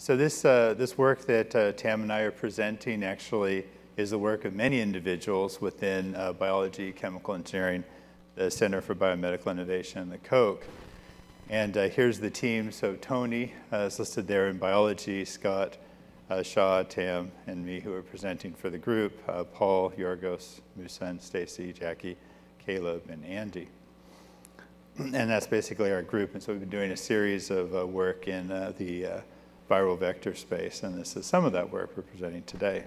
So this work that Tam and I are presenting actually is the work of many individuals within biology, chemical engineering, the Center for Biomedical Innovation, and the Koch. And here's the team. So Tony is listed there in biology, Scott, Shaw, Tam, and me who are presenting for the group, Paul, Yorgos, Musa, Stacy, Jackie, Caleb, and Andy. And that's basically our group. And so we've been doing a series of work in the viral vector space, and this is some of that work we're presenting today.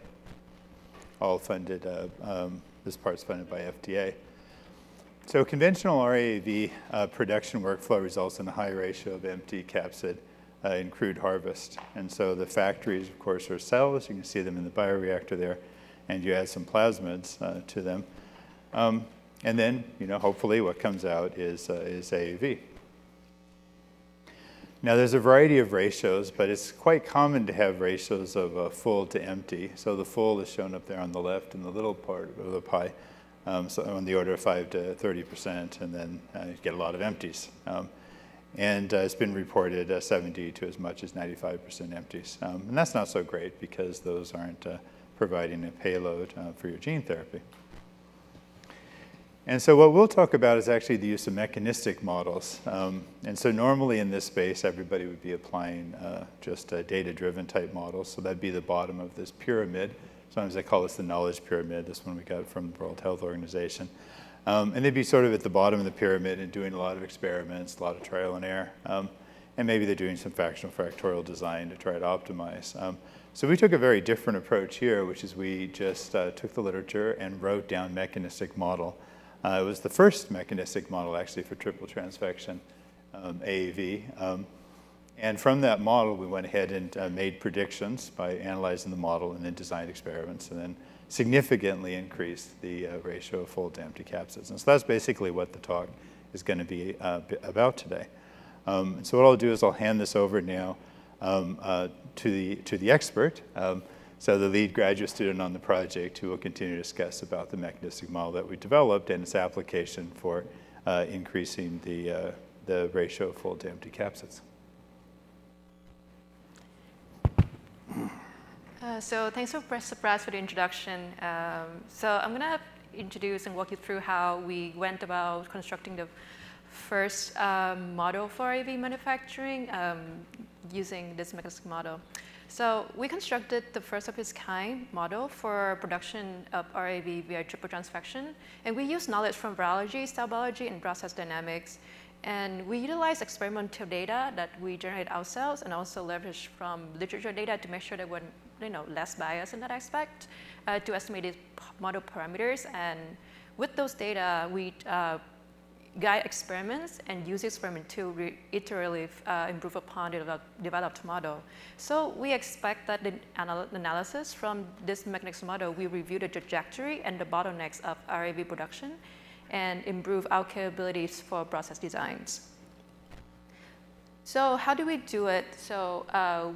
All funded, this part's funded by FDA. So conventional RAAV production workflow results in a high ratio of empty capsid in crude harvest. And so the factories, of course, are cells. You can see them in the bioreactor there, and you add some plasmids to them. And then, hopefully what comes out is AAV. Now, there's a variety of ratios, but it's quite common to have ratios of full to empty. So the full is shown up there on the left in the little part of the pie, so on the order of 5 to 30%, and then you get a lot of empties. And it's been reported 70 to as much as 95% empties. And that's not so great because those aren't providing a payload for your gene therapy. And so what we'll talk about is actually the use of mechanistic models. And so normally in this space, everybody would be applying just data-driven type models. So that'd be the bottom of this pyramid. Sometimes they call this the knowledge pyramid. This one we got from the World Health Organization. And they'd be sort of at the bottom of the pyramid and doing a lot of experiments, a lot of trial and error. And maybe they're doing some factorial design to try to optimize. So we took a very different approach here, which is we just took the literature and wrote down mechanistic model. It was the first mechanistic model, actually, for triple transfection AAV. And from that model, we went ahead and made predictions by analyzing the model and then designed experiments and then significantly increased the ratio of full to empty capsids. And so that's basically what the talk is going to be about today. So what I'll do is I'll hand this over now to the expert. So the lead graduate student on the project who will continue to discuss about the mechanistic model that we developed and its application for increasing the ratio of full to empty capsids. So thanks for Braatz for the introduction. So I'm going to introduce and walk you through how we went about constructing the first model for AAV manufacturing using this mechanistic model. So we constructed the first of its kind model for production of RAV via triple transfection. And we used knowledge from virology, cell biology, and process dynamics. And we utilized experimental data that we generate ourselves and also leverage from literature data to make sure that we're less biased in that aspect to estimate these model parameters. And with those data, we guide experiments and use experiment to iteratively improve upon the developed model. So we expect that the analysis from this mechanistic model will review the trajectory and the bottlenecks of RAV production and improve our capabilities for process designs. So how do we do it? So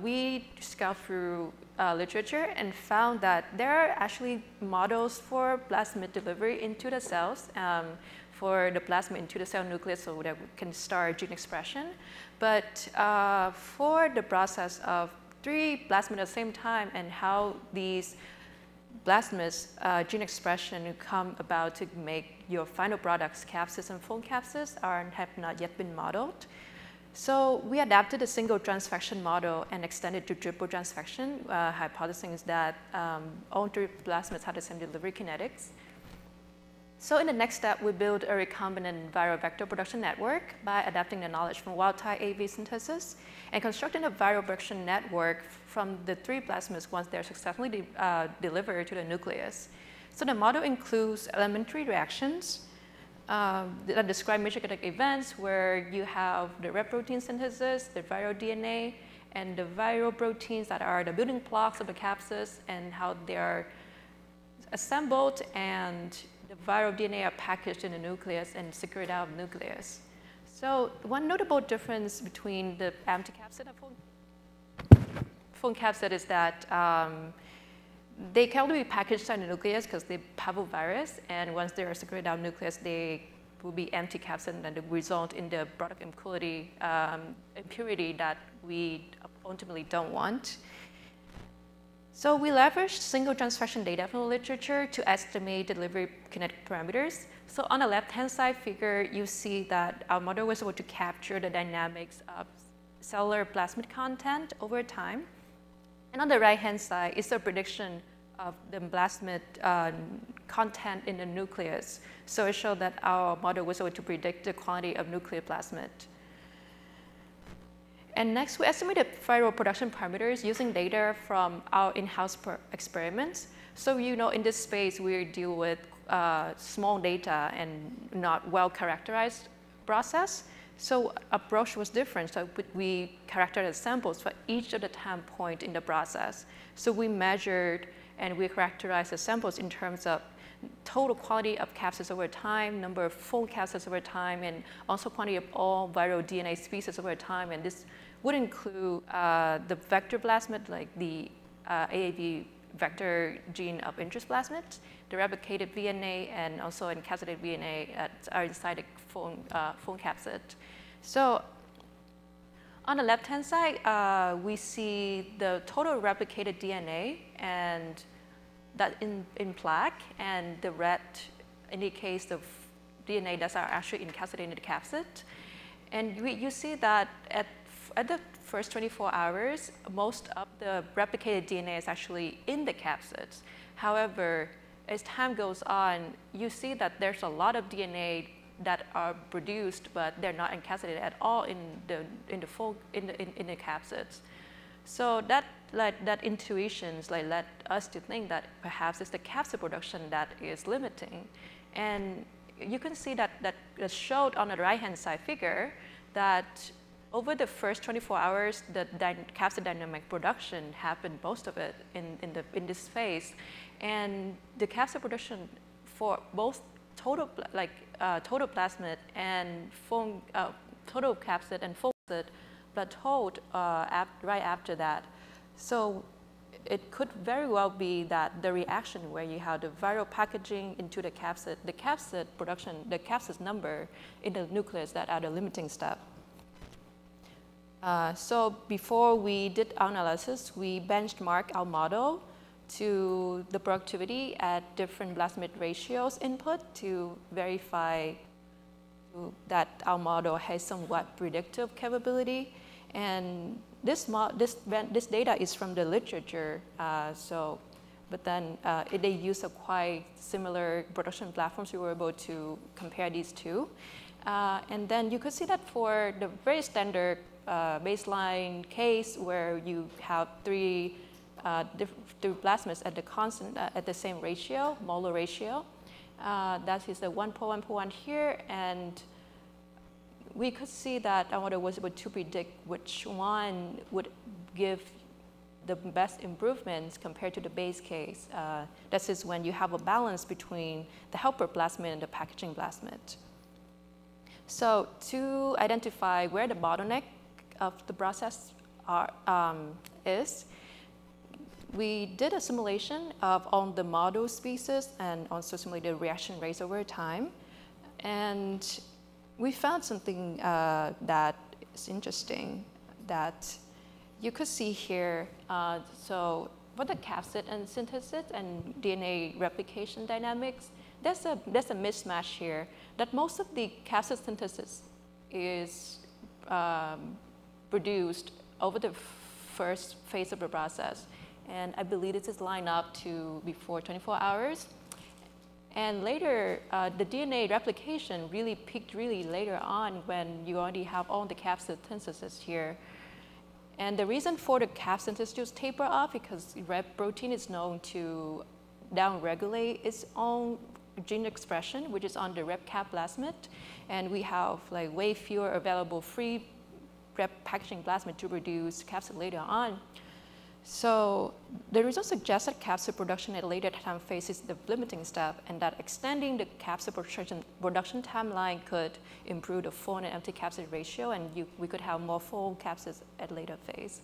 we scout through literature and found that there are actually models for plasmid delivery into the cells for the plasmid into the cell nucleus so that we can start gene expression. But for the process of 3 plasmids at the same time and how these plasmids gene expression come about to make your final products, capsids and full capsids, have not yet been modeled. So we adapted a single transfection model and extended to triple transfection, hypothesizing that all 3 plasmids have the same delivery kinetics. So in the next step, we build a recombinant viral vector production network by adapting the knowledge from wild-type AAV synthesis and constructing a viral production network from the 3 plasmids once they're successfully delivered to the nucleus. So the model includes elementary reactions that describe major kinetic events where you have the rep protein synthesis, the viral DNA, and the viral proteins that are the building blocks of the capsids and how they are assembled and the viral DNA are packaged in the nucleus and secreted out of the nucleus. So one notable difference between the empty capsid and full capsid is that they can only be packaged in the nucleus because they parvovirus, and once they are secreted out of the nucleus, they will be empty capsid and they result in the product impurity that we ultimately don't want. So we leveraged single transfection data from the literature to estimate delivery kinetic parameters. So on the left-hand side figure, you see that our model was able to capture the dynamics of cellular plasmid content over time. And on the right-hand side is a prediction of the plasmid content in the nucleus. So it showed that our model was able to predict the quantity of nuclear plasmid. And next, we estimated viral production parameters using data from our in-house experiments. So in this space, we deal with small data and not well-characterized process. So approach was different. So we characterized samples for each of the time point in the process. So we measured and we characterized the samples in terms of total quantity of capsids over time, number of full capsids over time, and also quantity of all viral DNA species over time. And this would include the vector plasmid, like the AAV vector gene of interest plasmids, the replicated VNA, and also encapsulated VNA that are inside the full capsid. So on the left-hand side, we see the total replicated DNA and that in plaque, and the red indicates the DNA that are actually encapsulated in the capsid. And you see that at the first 24 hours, most of the replicated DNA is actually in the capsids. However, as time goes on, you see that there's a lot of DNA that are produced, but they're not encapsulated at all in the capsids. So that intuitions led us to think that perhaps it's the capsid production that is limiting. And you can see that showed on the right-hand side figure that over the first 24 hours, the capsid dynamic production happened, most of it in this phase. And the capsid production for both total plasmid and total capsid and full capsid plateaued right after that. So it could very well be that the reaction where you have the viral packaging into the capsid production, the capsid number in the nucleus that are the limiting step. So before we did our analysis, we benchmarked our model to the productivity at different plasmid ratios input to verify that our model has somewhat predictive capability. And this data is from the literature, but then they use a quite similar production platforms. We were able to compare these two. And then you could see that for the very standard baseline case where you have three plasmids at the constant, at the same ratio, molar ratio. That is the 1.1 here, and we could see that our model was able to predict which one would give the best improvements compared to the base case. That is when you have a balance between the helper plasmid and the packaging plasmid. So to identify where the bottleneck of the process is, we did a simulation of all the model species and also simulated reaction rates over time. And we found something that is interesting that you could see here. So for the capsid and synthesis and DNA replication dynamics, there's a mismatch here that most of the capsid synthesis is produced over the first phase of the process. And I believe this is lined up to before 24 hours. And later, the DNA replication really peaked really later on when you already have all the capsid synthesis here. And the reason for the capsid synthesis to taper off because red protein is known to downregulate its own gene expression, which is on the rep cap plasmid. And we have like way fewer available free rep packaging plasmid to produce capsid later on. So the results suggest that capsid production at a later time phase is the limiting step, and that extending the capsid production timeline could improve the full and empty capsid ratio, and we could have more full capsids at a later phase.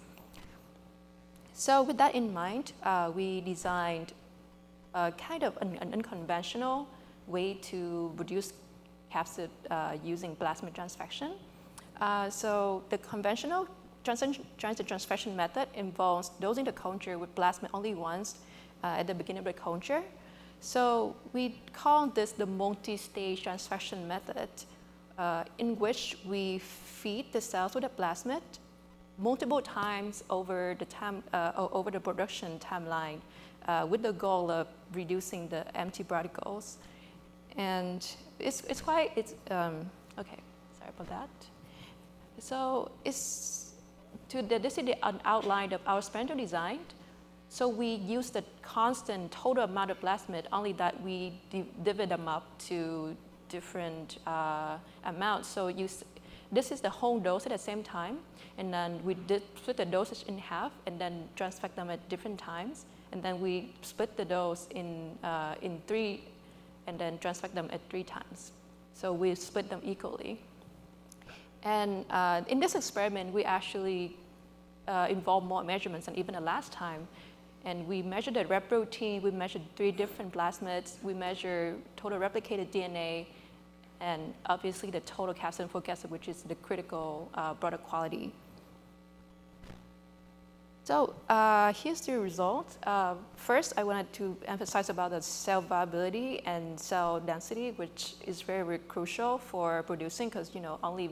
So with that in mind, we designed a kind of an unconventional way to produce capsid using plasmid transfection. So the conventional transit transfection method involves dosing the culture with plasmid only once at the beginning of the culture. So we call this the multi-stage transfection method, in which we feed the cells with a plasmid multiple times over the production timeline, with the goal of reducing the empty particles. And okay, sorry about that. So this is the outline of our experimental design. So we use the constant total amount of plasmid, only that we divide them up to different amounts. So this is the whole dose at the same time, and then we split the dosage in half and then transfect them at different times. And then we split the dose in 3 and then transfect them at 3 times. So we split them equally. And in this experiment, we actually involved more measurements than even the last time. And we measured the rep protein, we measured 3 different plasmids, we measured total replicated DNA, and obviously the total capsid and folic acid, which is the critical product quality. So here's the results. First, I wanted to emphasize about the cell viability and cell density, which is very, very crucial for producing, because only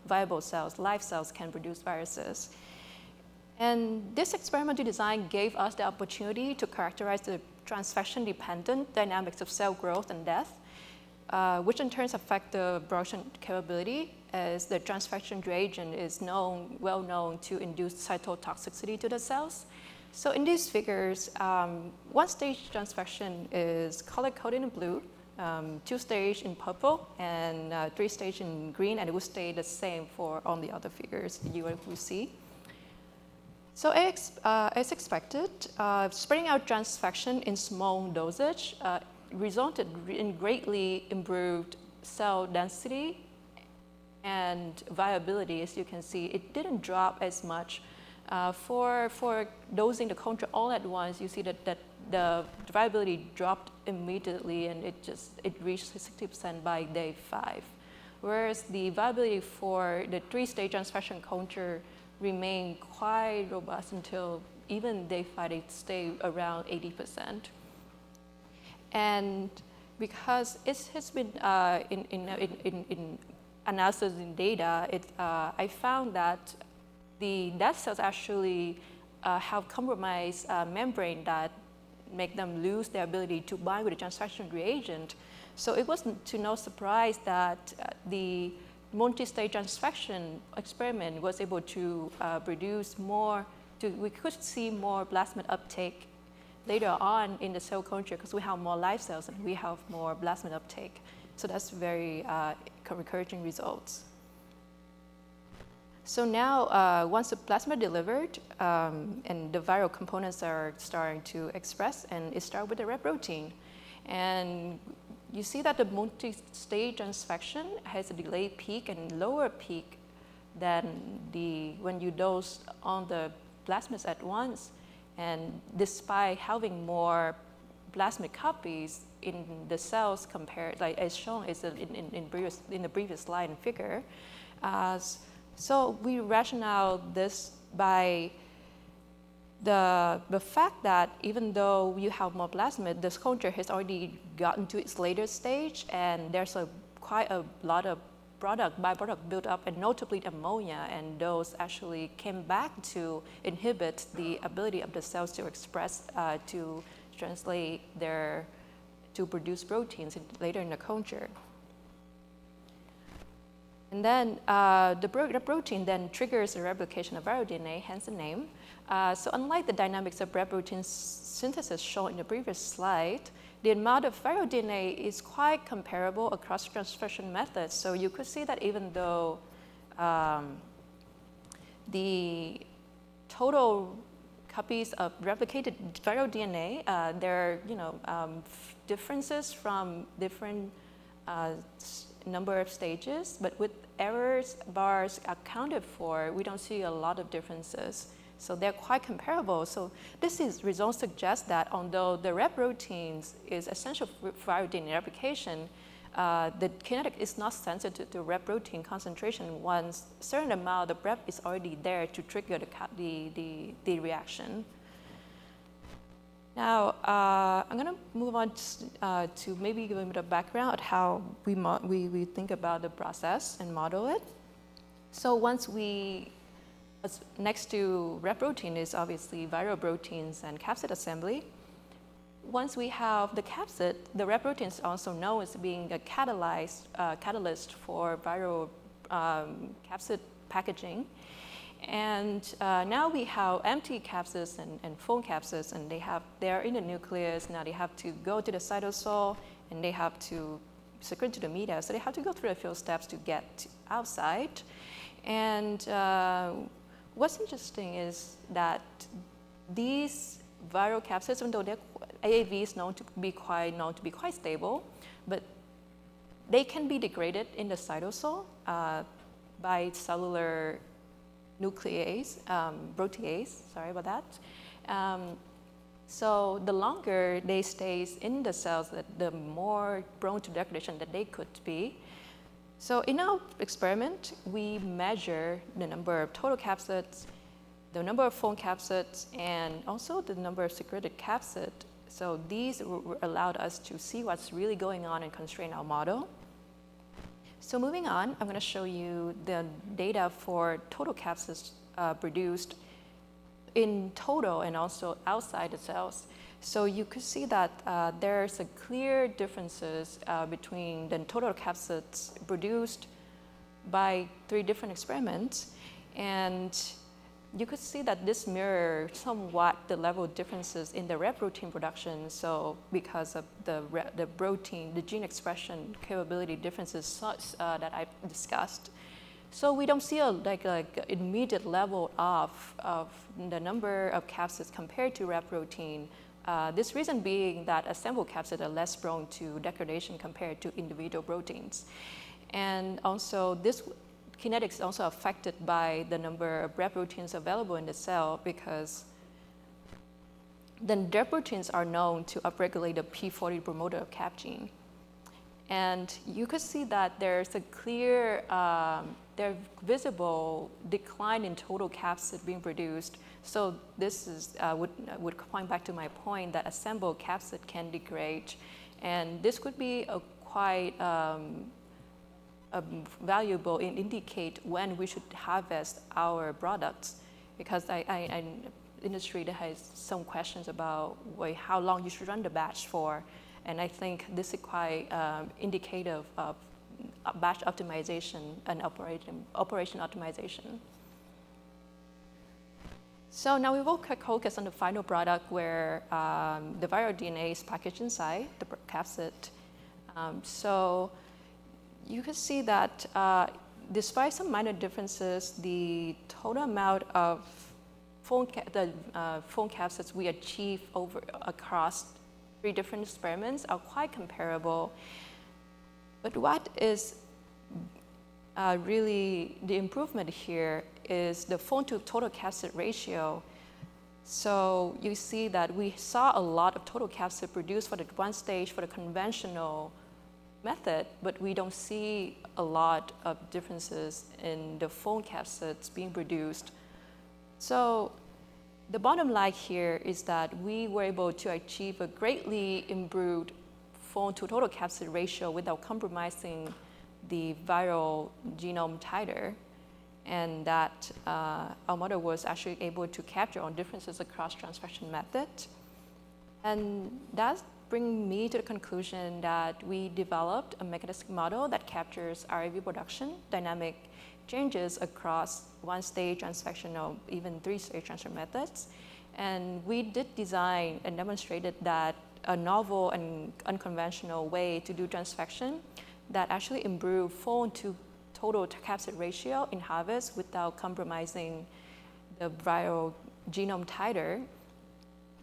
viable cells, live cells, can produce viruses. And this experimental design gave us the opportunity to characterize the transfection-dependent dynamics of cell growth and death, which in turn affect the production capability, as the transfection reagent is well known to induce cytotoxicity to the cells. So in these figures, 1-stage transfection is color-coded in blue, 2-stage in purple, and 3-stage in green, and it will stay the same for all the other figures you will see. So as expected, spreading out transfection in small dosage resulted in greatly improved cell density and viability. As you can see, it didn't drop as much. For dosing the culture all at once, you see that the viability dropped immediately, and it reached 60% by day 5. Whereas the viability for the 3-stage transfection culture remained quite robust until even day 5, it stayed around 80%. And because it has been in analysis in data, I found that the dead cells actually have compromised membrane that make them lose their ability to bind with the transfection reagent. So it wasn't to no surprise that the multi-stage transfection experiment was able to produce more, we could see more plasmid uptake later on in the cell culture, because we have more live cells and we have more plasmid uptake. So that's very encouraging results. So now, once the plasmid delivered and the viral components are starting to express, and it starts with the rep protein. And you see that the multi-stage transfection has a delayed peak and lower peak than when you dose on the plasmids at once. And despite having more plasmid copies in the cells compared, like as shown is in the previous slide and figure. So we rationale this by the fact that even though you have more plasmid, this culture has already gotten to its later stage, and there's quite a lot of byproduct built up, and notably ammonia, and those actually came back to inhibit the ability of the cells to express, to translate to produce proteins later in the culture. And then the protein then triggers the replication of viral DNA, hence the name. So unlike the dynamics of rep protein synthesis shown in the previous slide, the amount of viral DNA is quite comparable across transfection methods. So you could see that even though the total copies of replicated viral DNA, there are differences from different number of stages, but with errors bars accounted for, we don't see a lot of differences. So they're quite comparable. So results suggest that although the rep proteins is essential for viral DNA replication, the kinetic is not sensitive to rep protein concentration. Once a certain amount of rep is already there to trigger the reaction. Now, I'm going to move on to maybe give a bit of background on how we think about the process and model it. So next to rep protein is obviously viral proteins and capsid assembly. Once we have the capsid, the rep protein is also known as being a catalyst for viral capsid packaging. And now we have empty capsids and full capsids, and they're in the nucleus. Now they have to go to the cytosol, and they have to secrete to the media. So they have to go through a few steps to get outside. And what's interesting is that these viral capsids, even though AAV is known to be quite stable, but they can be degraded in the cytosol by cellular nuclease, protease, sorry about that. So the longer they stay in the cells, the more prone to degradation that they could be. So in our experiment, we measure the number of total capsids, the number of foam capsids, and also the number of secreted capsid. So these allowed us to see what's really going on and constrain our model. So moving on, I'm going to show you the data for total capsids produced in total and also outside the cells. So you could see that there's a clear differences between the total capsids produced by 3 different experiments. And you could see that this mirrors somewhat the level of differences in the rep protein production. So because of the protein, the gene expression capability differences such that I discussed. So we don't see a like immediate level of the number of capsids compared to rep protein. This reason being that assembled capsids are less prone to degradation compared to individual proteins. And also this kinetics is also affected by the number of rep proteins available in the cell, because then rep proteins are known to upregulate the P40 promoter of cap gene. And you could see that there's a clear, visible decline in total capsid being produced. So this is, would point back to my point that assembled capsid can degrade. And this could be a quite valuable and indicate when we should harvest our products, because industry that has some questions about how long you should run the batch for, and I think this is quite indicative of batch optimization and operation optimization. So now we will focus on the final product where the viral DNA is packaged inside the capsid. So you can see that despite some minor differences, the total amount of foam capsids we achieve across 3 different experiments are quite comparable. But what is really the improvement here is the foam to total capsid ratio. So you see that we saw a lot of total capsid produced for the 1 stage for the conventional method, but we don't see a lot of differences in the foam capsids being produced. So the bottom line here is that we were able to achieve a greatly improved foam to total capsid ratio without compromising the viral genome titer, and that our model was actually able to capture on differences across transfection methods. And that brings me to the conclusion that we developed a mechanistic model that captures RAV production dynamic changes across 1-stage transfection or even 3-stage transfer methods. And we did design and demonstrated that a novel and unconventional way to do transfection that actually improve foam to total capsid ratio in harvest without compromising the viral genome titer.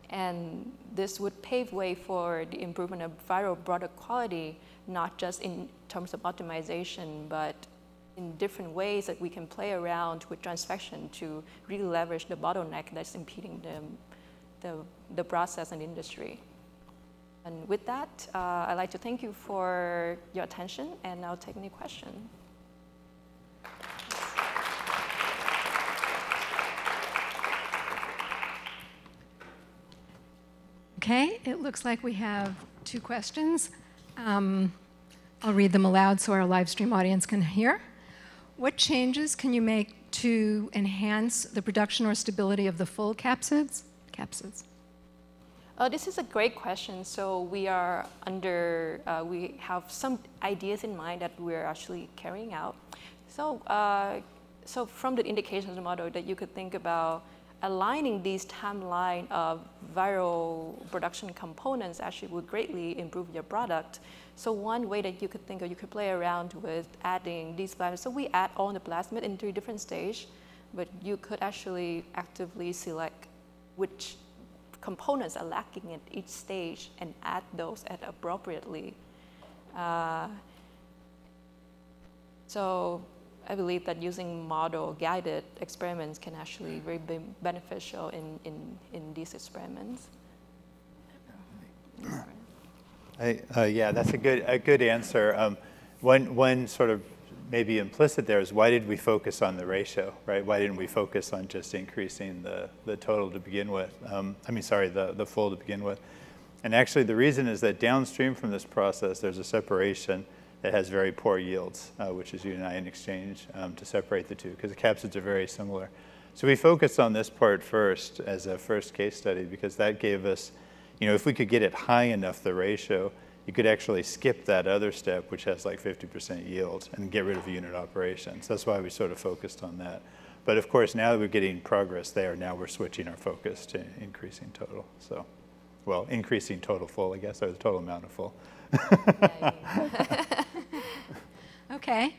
And this would pave way for the improvement of viral product quality, not just in terms of optimization, but in different ways that we can play around with transfection to really leverage the bottleneck that's impeding the process and industry. And with that, I'd like to thank you for your attention, and I'll take any question. Okay, it looks like we have 2 questions. I'll read them aloud so our live stream audience can hear. What changes can you make to enhance the production or stability of the full capsids? This is a great question. So we are we have some ideas in mind that we're actually carrying out. So, so from the indications of the model that you could think about aligning these timeline of viral production components actually would greatly improve your product. So one way that you could think of, you could play around with adding these plasmids. So we add all the plasmid in 3 different stages, but you could actually actively select which components are lacking at each stage and add those appropriately. So I believe that using model-guided experiments can actually be very beneficial in these experiments. Yeah, that's a good answer. One sort of maybe implicit there is, why did we focus on the ratio, right? Why didn't we focus on just increasing the total to begin with? The full to begin with. And actually the reason is that downstream from this process, there's a separation that has very poor yields, which is union-ion exchange, to separate the two, because the capsids are very similar. So we focused on this part first as a first case study, because that gave us, if we could get it high enough, the ratio, you could actually skip that other step, which has like 50% yield, and get rid of the unit operations. That's why we sort of focused on that. But of course, now that we're getting progress there, now we're switching our focus to increasing total. So, well, increasing total full, I guess, or the total amount of full. Okay.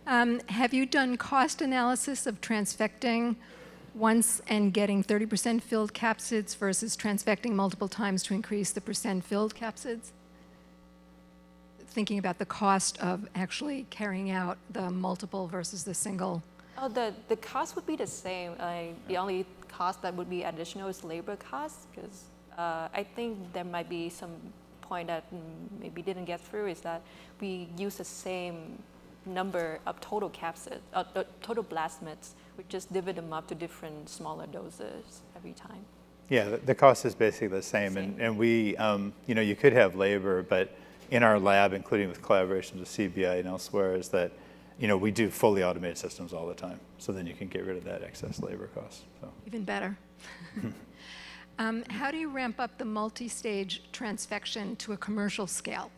Have you done cost analysis of transfecting once and getting 30% filled capsids versus transfecting multiple times to increase the percent filled capsids? Thinking about the cost of actually carrying out the multiple versus the single. Oh, the cost would be the same. The only cost that would be additional is labor costs, because I think there might be some point that maybe didn't get through, is that we use the same number of total capsids, total plasmids. We just divide them up to different smaller doses every time. Yeah, the cost is basically the same. And we, you could have labor, but in our lab, including with collaborations with CBI and elsewhere, is that, we do fully automated systems all the time. So then you can get rid of that excess labor cost. So. Even better. How do you ramp up the multi-stage transfection to a commercial scale?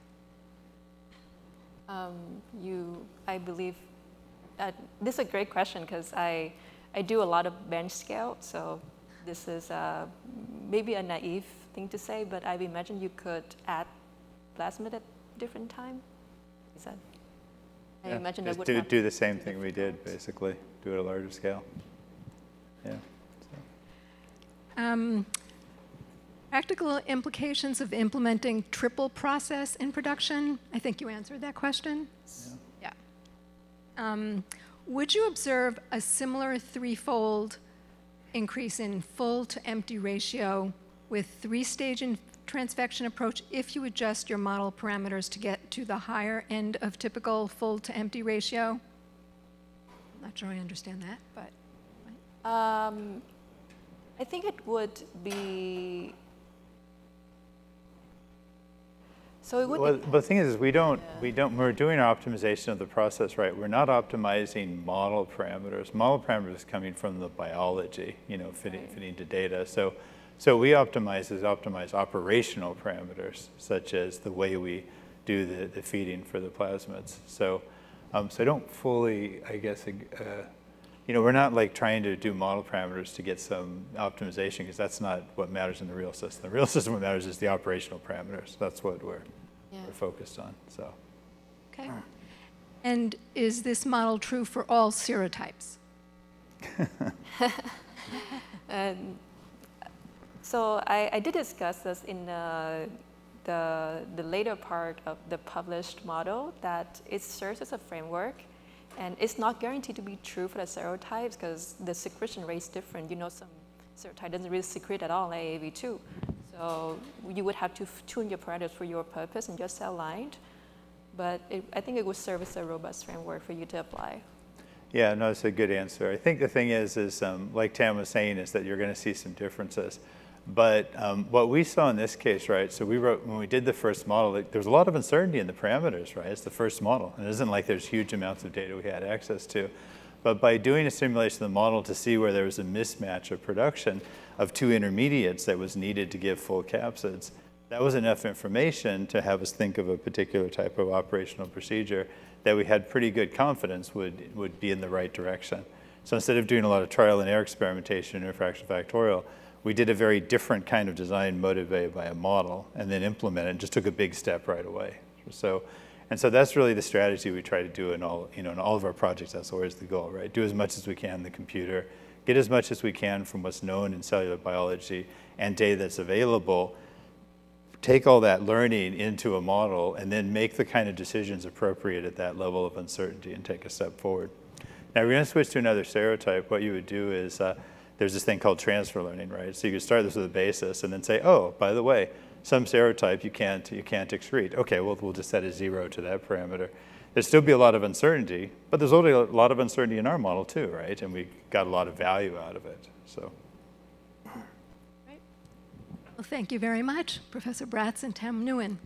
I believe, this is a great question, because I do a lot of bench scale, so this is maybe a naive thing to say, but I imagine you could add plasmid at different time. Is that? I imagine that would do the same thing we did, basically. Do it at a larger scale. Yeah. So. Practical implications of implementing triple process in production. I think you answered that question. Yeah. Would you observe a similar 3-fold increase in full to empty ratio with 3-stage transfection approach if you adjust your model parameters to get to the higher end of typical full to empty ratio? I'm not sure I understand that, but. I think it would be. So it would. Well, the thing is, we're doing our optimization of the process, right? We're not optimizing model parameters. Model parameters coming from the biology, fitting to data. So we optimize operational parameters, such as the way we do the feeding for the plasmids. So I don't fully, I guess, we're not like trying to do model parameters to get some optimization, because that's not what matters in the real system. The real system, what matters is the operational parameters. That's what we're focused on. So. Okay. And is this model true for all serotypes? So I did discuss this in the later part of the published model, that it serves as a framework. And it's not guaranteed to be true for the serotypes, because the secretion rate is different. Some serotype doesn't really secrete at all in AAV2. So you would have to tune your parameters for your purpose and just aligned. But I think it would serve as a robust framework for you to apply. Yeah, no, it's a good answer. I think the thing is like Tam was saying, is that you're going to see some differences. But what we saw in this case, right, so when we did the first model, there was a lot of uncertainty in the parameters, right? It's the first model. And it isn't like there's huge amounts of data we had access to. But by doing a simulation of the model to see where there was a mismatch of production of two intermediates that was needed to give full capsids, that was enough information to have us think of a particular type of operational procedure that we had pretty good confidence would be in the right direction. So instead of doing a lot of trial and error experimentation in refraction factorial, we did a very different kind of design motivated by a model and then implemented and just took a big step right away. And so that's really the strategy we try to do in all of our projects. That's always the goal, right? Do as much as we can in the computer, get as much as we can from what's known in cellular biology and data that's available, take all that learning into a model, and then make the kind of decisions appropriate at that level of uncertainty and take a step forward. Now, we're going to switch to another serotype. What you would do is there's this thing called transfer learning, right? So you could start this with a basis and then say, oh, by the way, some serotype you can't excrete. Okay, well, we'll just set a 0 to that parameter. There'd still be a lot of uncertainty, but there's only a lot of uncertainty in our model too, right? And we got a lot of value out of it, so. Well, thank you very much, Professor Braatz and Tam Nguyen.